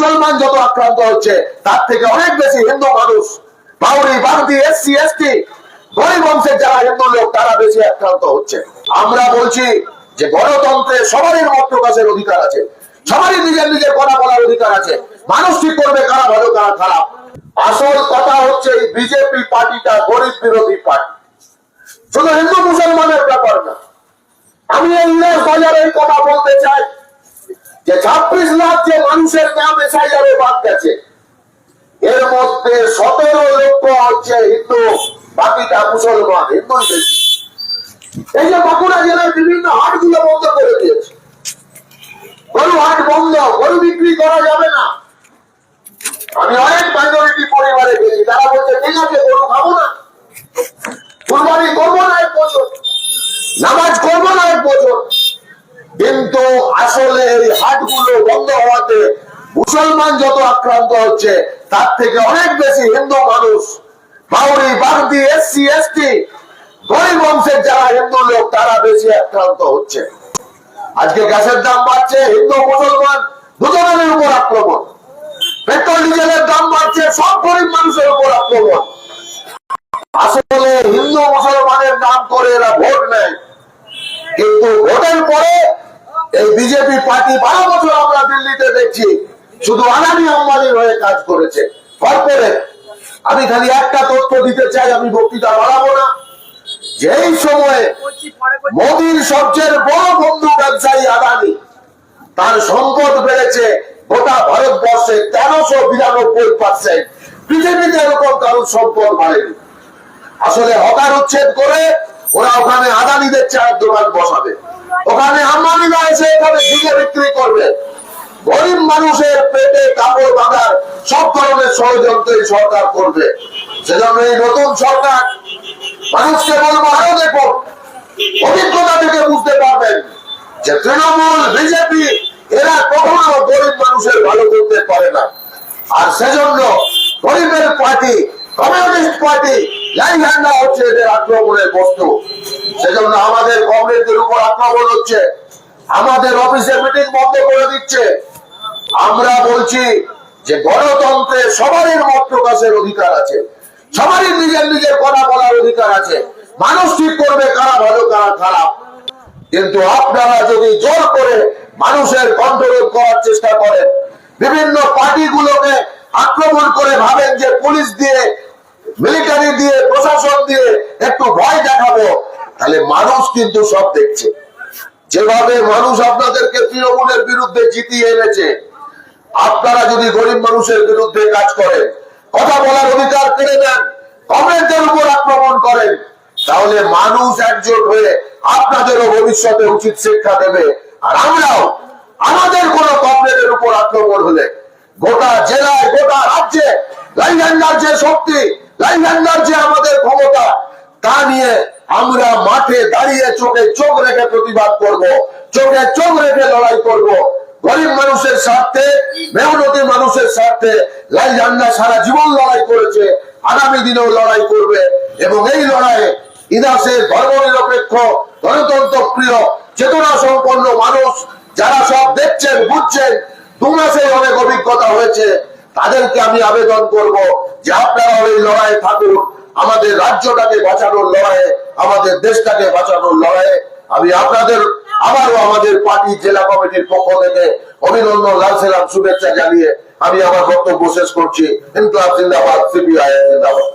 মুসলমান যত আক্রান্ত হচ্ছে তার থেকে অনেক বেশি হিন্দু মানুষ, বাউরি বাগদি এসসি এসটি গরিব বংশের যারা হিন্দু লোক তারা বেশি আক্রান্ত হচ্ছে। আমরা বলছি যে গণতন্ত্রে সবারই মত প্রকাশের অধিকার আছে, সবারই নিজের নিজের কথা বলার অধিকার আছে, মানুষ ঠিক করবে কারা ভালো কারা খারাপ। আসল কথা হচ্ছে এই বিজেপি পার্টিটা গরিব বিরোধী পার্টি, শুধু হিন্দু মুসলমানের ব্যাপার না। আমি এই ইংরেজ বাজারে এই কথা বলতে চাই যে 26 লাখ যে মানুষের নাম এসআইআরে বাদ গেছে, এর মধ্যে 17 লক্ষ হচ্ছে হিন্দু, বাকিটা মুসলমান। হিন্দু এই যে বাঁকুড়া জেলার বিভিন্ন হাটগুলো বন্ধ করে দিয়েছে, গরু হাট বন্ধ, গরু বিক্রি করা যাবে না। আমি অনেক মাইনরিটি পরিবারে গেছি, তারা বলছে ঠিক আছে গরু খাবো না, কুরবানি করবো না এক বছর, নামাজ করবো না এক বছর। কিন্তু আসলে এই হাটগুলো বন্ধ হওয়াতে মুসলমান যত আক্রান্ত হচ্ছে তার থেকে অনেক বেশি হিন্দু মানুষ, বাউরি বাগদি এসসি এসটি গরিব বংশের যারা হিন্দু লোক তারা বেশি আক্রান্ত হচ্ছে। আজকে গ্যাসের দাম বাড়ছে, হিন্দু মুসলমান দুজনের উপর আক্রমণ। পেট্রোল ডিজেলের দাম বাড়ছে, সব গরিব মানুষের উপর আক্রমণ। আসলে হিন্দু মুসলমানের নাম করে এরা ভোট নেয়, কিন্তু ভোটের পরে এই বিজেপি পার্টি 12 বছর আমরা দিল্লিতে দেখছি শুধু আদানি আম্বানির হয়ে কাজ করেছে, কর্পোরেট। আমি খালি একটা তথ্য দিতে চাই, আমি বক্তৃতা বাড়াবো না, যে এই সময়ে মোদীর সবচেয়ে বড় বন্ধু ব্যবসায়ী আদানি, তার সম্পদ বেড়েছে গোটা ভারতবর্ষে 1392%। পৃথিবীতে এরকম কারোর সম্পদ বাড়েনি। আসলে হকার উচ্ছেদ করে ওরা ওখানে আদানিদের চায়ের দোকান বসাবে, ওখানে আম্বানিরা এসে এখানে ঝিঙে বিক্রি করবে। গরিব মানুষের পেটে কাপড় বাঁধার সব ধরনের ষড়যন্ত্র সরকার করবে। সেজন্য এই নতুন সরকার মানুষকে বলবো, আরো দেখুন, অভিজ্ঞতা থেকে বুঝতে পারবেন যে তৃণমূল বিজেপি এরা কখনো গরিব মানুষের ভালো করতে পারে না। আর সেজন্য গরিবের পার্টি কমিউনিস্ট পার্টি লাইভ্যান্ডা হচ্ছে এদের আক্রমণের বস্তু। সেজন্য আমাদের কংগ্রেসের উপর আক্রমণ হচ্ছে, আমাদের অফিসে মিটিং বন্ধ করে দিচ্ছে। আমরা বলছি যে গণতন্ত্রে সবারই মত প্রকাশের অধিকার আছে, সবারই নিজের নিজের কথা বলার অধিকার আছে, মানুষ ঠিক করবে কারা ভালো কারা খারাপ। কিন্তু আপনারা যদি জোর করে মানুষের কন্ট্রোল করার চেষ্টা করেন, বিভিন্ন পার্টিগুলোকে আক্রমণ করে ভাবেন যে পুলিশ দিয়ে মিলিটারি দিয়ে প্রশাসন দিয়ে একটু ভয় দেখাবো, তাহলে মানুষ কিন্তু সব দেখছে। যেভাবে মানুষ আপনাদেরকে তৃণমূলের বিরুদ্ধে জিতিয়ে এনেছে, আপনারা যদি গরিব মানুষের বিরুদ্ধে কাজ করেন, কথা বলার অধিকার কেড়ে নেন, কংগ্রেসের উপর আক্রমণ করেন, তাহলে মানুষ একজোট হয়ে আপনাদেরও ভবিষ্যতে উচিত শিক্ষা দেবে। আর আমরাও আমাদের কোন কংগ্রেসের উপর আক্রমণ হলে গোটা জেলায় গোটা রাজ্যে লাইভ্যান্ডার যে শক্তি, লাইভ্যান্ডার যে আমাদের ক্ষমতা, তা নিয়ে আমরা মাঠে দাঁড়িয়ে চোখে চোখ রেখে প্রতিবাদ করব, চোখে চোখ রেখে লড়াই করব। গরিব মানুষের স্বার্থে, মেহনতি মানুষের স্বার্থে লাইভ্যান্ডার সারা জীবন লড়াই করেছে, আগামী দিনেও লড়াই করবে। এবং এই লড়াইয়ে ইতিহাসের ধর্মনিরপেক্ষ গণতন্ত্র প্রিয় চেতনা সম্পন্ন মানুষ যারা সব দেখছেন বুঝছেন, 2 মাসে অনেক অভিজ্ঞতা হয়েছে, তাদেরকে আমি আবেদন করব যে আপনারা এই লড়াইয়ে থাকুন। আমাদের রাজ্যটাকে বাঁচানোর লড়াইয়ে, আমাদের দেশটাকে বাঁচানোর লড়াইয়ে আমি আপনাদের আবারও আমাদের পার্টি জেলা কমিটির পক্ষ থেকে অভিনন্দন, লাল সালাম, শুভেচ্ছা জানিয়ে আমি আমার বক্তব্য শেষ করছি। ইনকলাব জিন্দাবাদ, সিপিআই জিন্দাবাদ।